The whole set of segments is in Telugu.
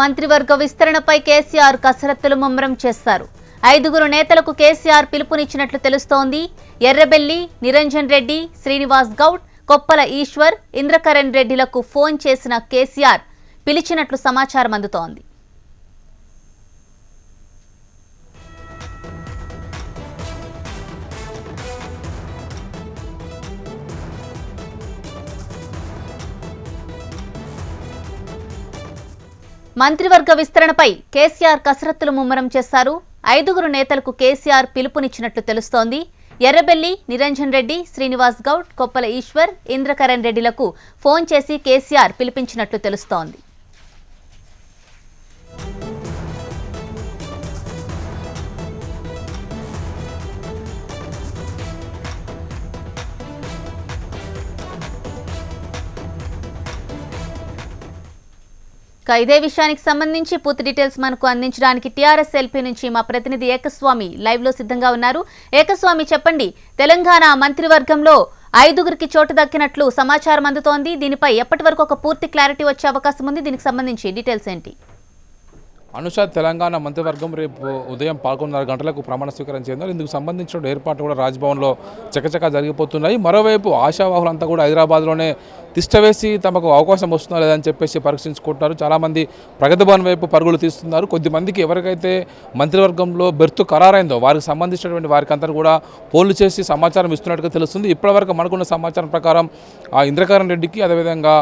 మంత్రివర్గ విస్తరణపై కేసీఆర్ కసరత్తులు ముమ్మరం చేశారు. 5 నేతలకు కేసీఆర్ పిలుపునిచ్చినట్లు తెలుస్తోంది. ఎర్రబెల్లి, నిరంజన్ రెడ్డి, శ్రీనివాస్ గౌడ్, కొప్పల ఈశ్వర్, ఇంద్రకరణ్ రెడ్డిలకు ఫోన్ చేసిన కేసీఆర్ పిలిచినట్లు సమాచారం అందుతోంది. మంత్రివర్గ విస్తరణపై కేసీఆర్ కసరత్తులు ముమ్మరం చేశారు. 5 నేతలకు కేసీఆర్ పిలుపునిచ్చినట్లు తెలుస్తోంది. ఎర్రబెల్లి, నిరంజన్ రెడ్డి, శ్రీనివాస్ గౌడ్, కొప్పల ఈశ్వర్, ఇంద్రకరణ్ రెడ్డిలకు ఫోన్ చేసి కేసీఆర్ పిలిపించినట్లు తెలుస్తోంది. ఇదే విషయానికి సంబంధించి పూర్తి డీటెయిల్స్ మనకు అందించడానికి టీఆర్ఎస్ ఎల్పీ నుంచి మా ప్రతినిధి ఏకస్వామి లైవ్ లో సిద్ధంగా ఉన్నారు. ఏకస్వామి, చెప్పండి, తెలంగాణ మంత్రివర్గంలో 5 చోటు దక్కినట్లు సమాచారం అందుతోంది. దీనిపై ఎప్పటి వరకు ఒక పూర్తి క్లారిటీ వచ్చే అవకాశం ఉంది? దీనికి సంబంధించి డీటెయిల్స్ ఏంటి? అనుష, తెలంగాణ మంత్రివర్గం రేపు ఉదయం 11:30 గంటలకు ప్రమాణ స్వీకారం చేయనున్నారు. ఇందుకు సంబంధించిన ఏర్పాట్లు కూడా రాజ్భవన్లో చకచకా జరిగిపోతున్నాయి. మరోవైపు ఆశావాహులంతా కూడా హైదరాబాద్లోనే తిష్టవేసి తమకు అవకాశం వస్తుందో లేదని చెప్పేసి పరీక్షించుకుంటున్నారు. చాలామంది ప్రగతి భవన్ వైపు పరుగులు తీస్తున్నారు. కొద్దిమందికి ఎవరికైతే మంత్రివర్గంలో బెర్తు ఖరారైందో వారికి సంబంధించినటువంటి వారికంతా కూడా ఫోన్లు చేసి సమాచారం ఇస్తున్నట్టుగా తెలుస్తుంది. ఇప్పటివరకు మనకున్న సమాచారం ప్రకారం ఇంద్రకరణ్ రెడ్డికి, అదేవిధంగా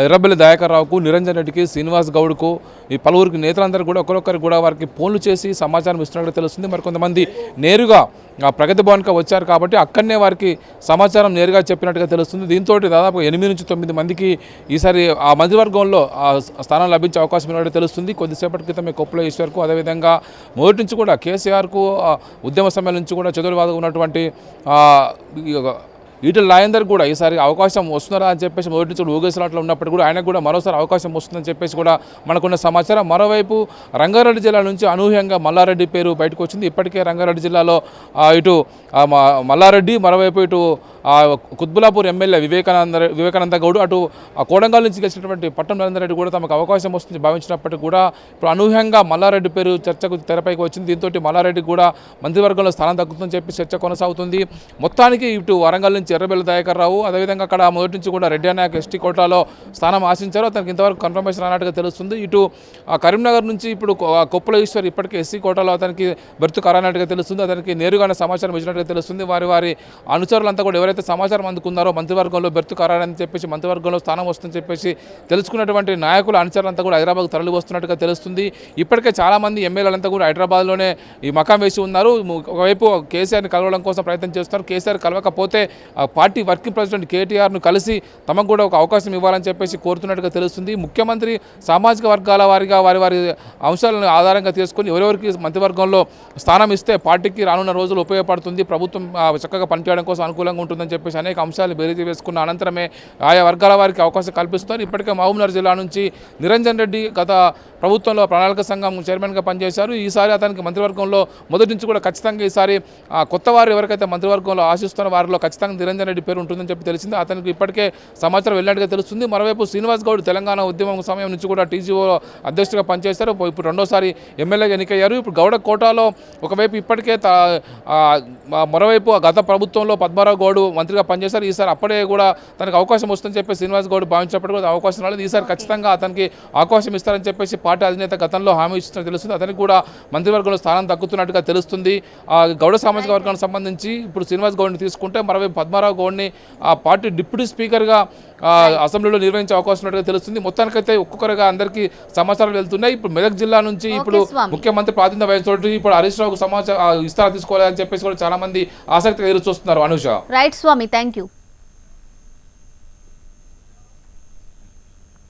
ఎర్రబెల్లి దయాకర్ రావుకు, నిరంజన్ రెడ్డికి, శ్రీనివాస్ గౌడ్కు, ఈ పలువురికి నేతలందరూ కూడా ఒకరొకరికి కూడా వారికి ఫోన్లు చేసి సమాచారం ఇస్తున్నట్టుగా తెలుస్తుంది. మరి కొంతమంది నేరుగా ప్రగతి భవన్కి వచ్చారు కాబట్టి అక్కడనే వారికి సమాచారం నేరుగా చెప్పినట్టుగా తెలుస్తుంది. దీంతో దాదాపు 8 నుంచి 9 మందికి ఈసారి ఆ మంత్రివర్గంలో స్థానం లభించే అవకాశం ఉన్నట్టు తెలుస్తుంది. కొద్దిసేపటి క్రితమే కొప్పుల ఈశ్వర్కు, అదేవిధంగా మొదటి నుంచి కూడా కేసీఆర్కు ఉద్యమ సమయం నుంచి కూడా చెదురువాదుగా ఉన్నటువంటి ఈటెల రాజేందర్ కూడా ఈసారి అవకాశం వస్తున్నారా అని చెప్పేసి మొదటి నుంచి ఊగేసలాట్లో ఉన్నప్పటికీ కూడా ఆయనకు కూడా మరోసారి అవకాశం వస్తుందని చెప్పేసి కూడా మనకున్న సమాచారం. మరోవైపు రంగారెడ్డి జిల్లా నుంచి అనూహ్యంగా మల్లారెడ్డి పేరు బయటకు వచ్చింది. ఇప్పటికే రంగారెడ్డి జిల్లాలో ఇటు మల్లారెడ్డి, మరోవైపు ఇటు కుత్బులాపూర్ ఎమ్మెల్యే వివేకానంద గౌడ్, అటు కోడంగల్ నుంచి గెలిచినటువంటి పట్టం నరేందర్ రెడ్డి కూడా తమకు అవకాశం వస్తుంది భావించినప్పటికీ కూడా ఇప్పుడు అనూహ్యంగా మల్లారెడ్డి పేరు చర్చకు తెరపైకి వచ్చింది. దీంతో మల్లారెడ్డి కూడా మంత్రివర్గంలో స్థానం దక్కుతుందని చెప్పి చర్చ కొనసాగుతుంది. మొత్తానికి ఇటు వరంగల్ నుంచి ఎర్రబెల్లి దయాకర్ రావు, అదేవిధంగా అక్కడ మొదటి నుంచి కూడా రెడ్డి నాయక్ ఎస్టీ కోటాలో స్థానం ఆశించారు. అతనికి ఇంతవరకు కన్ఫర్మేషన్ అన్నట్టుగా తెలుస్తుంది. ఇటు కరీంనగర్ నుంచి ఇప్పుడు కొప్పుల ఈశ్వర్ ఇప్పటికే ఎస్సీ కోటాలో అతనికి బెర్తు ఖరాయినట్టుగా తెలుస్తుంది. అతనికి నేరుగానే సమాచారం ఇచ్చినట్టుగా తెలుస్తుంది. వారి అనుచరులంతా కూడా ఎవరైతే సమాచారం అందుకున్నారో మంత్రివర్గంలో బెర్తు ఖరారని చెప్పేసి మంత్రివర్గంలో స్థానం వస్తుందని చెప్పేసి తెలుసుకున్నటువంటి నాయకుల అనుచరులంతా కూడా హైదరాబాద్కు తరలి వస్తున్నట్టుగా తెలుస్తుంది. ఇప్పటికే చాలామంది ఎమ్మెల్యేలంతా కూడా హైదరాబాద్లోనే ఈ మకాం వేసి ఉన్నారు. ఒకవైపు కేసీఆర్ని కలవడం కోసం ప్రయత్నం చేస్తున్నారు. కేసీఆర్ కలవకపోతే పార్టీ వర్కింగ్ ప్రెసిడెంట్ కేటీఆర్ను కలిసి తమకు కూడా ఒక అవకాశం ఇవ్వాలని చెప్పేసి కోరుతున్నట్టుగా తెలుస్తుంది. ముఖ్యమంత్రి సామాజిక వర్గాల వారిగా వారి అంశాలను ఆధారంగా తీసుకొని ఎవరెవరికి మంత్రివర్గంలో స్థానం ఇస్తే పార్టీకి రానున్న రోజులు ఉపయోగపడుతుంది, ప్రభుత్వం చక్కగా పనిచేయడం కోసం అనుకూలంగా ఉంటుందని చెప్పేసి అనేక అంశాలు బేరీజు వేసుకున్న అనంతరమే ఆయా వర్గాల వారికి అవకాశం కల్పిస్తున్నారు. ఇప్పటికే మహబూబ్నగర్ జిల్లా నుంచి నిరంజన్ రెడ్డి గత ప్రభుత్వంలో ప్రణాళిక సంఘం చైర్మన్గా పనిచేశారు. ఈసారి అతనికి మంత్రివర్గంలో మొదటి నుంచి కూడా ఖచ్చితంగా ఈసారి కొత్త వారు ఎవరికైతే మంత్రివర్గంలో ఆశిస్తున్నారో వారిలో ఖచ్చితంగా నిరంజన్ రెడ్డి పేరు ఉంటుందని చెప్పి తెలిసింది. అతనికి ఇప్పటికే సమాచారం వెళ్ళినట్టుగా తెలుస్తుంది. మరోవైపు శ్రీనివాస్ గౌడ్ తెలంగాణ ఉద్యమం సమయం నుంచి కూడా టీజీఓ అధ్యక్షుడిగా పనిచేశారు. ఇప్పుడు రెండోసారి ఎమ్మెల్యేగా ఎన్నికయ్యారు. ఇప్పుడు గౌడ కోటాలో ఒకవైపు ఇప్పటికే మరోవైపు గత ప్రభుత్వంలో పద్మారావు గౌడ్ మంత్రిగా పనిచేశారు. ఈసారి అప్పుడే కూడా తనకు అవకాశం వస్తుందని చెప్పి శ్రీనివాస్ గౌడ్ భావించినప్పుడు కూడా అవకాశం రాలేదు. ఈసారి ఖచ్చితంగా అతనికి అవకాశం ఇస్తారని చెప్పేసి పార్టీ అధినేత గతంలో హామీ ఇస్తున్నట్టు తెలుస్తుంది. అతనికి కూడా మంత్రివర్గంలో స్థానం దక్కుతున్నట్టుగా తెలుస్తుంది. గౌడ సామాజిక వర్గానికి సంబంధించి ఇప్పుడు శ్రీనివాస్ గౌడ్ని తీసుకుంటే మరోవైపు పద్మారావు గౌడ్ని పార్టీ డిప్యూటీ స్పీకర్గా అసెంబ్లీలో నిర్వహించే అవకాశం ఉన్నట్టుగా తెలుస్తుంది. మొత్తానికైతే ఒక్కొక్కరుగా అందరికీ సమాచారం వెళ్తున్నాయి. ఇప్పుడు మెదక్ జిల్లా నుంచి ఇప్పుడు ముఖ్యమంత్రి ప్రాతినిధ్యం వహించే ఇప్పుడు హరీష్ రావుకు సమాచారం ఇస్తారా తీసుకోవాలని చెప్పేసి కూడా చాలా మంది ఆసక్తిగా ఎదురు చూస్తున్నారు. Anusha. Right Swami, thank you.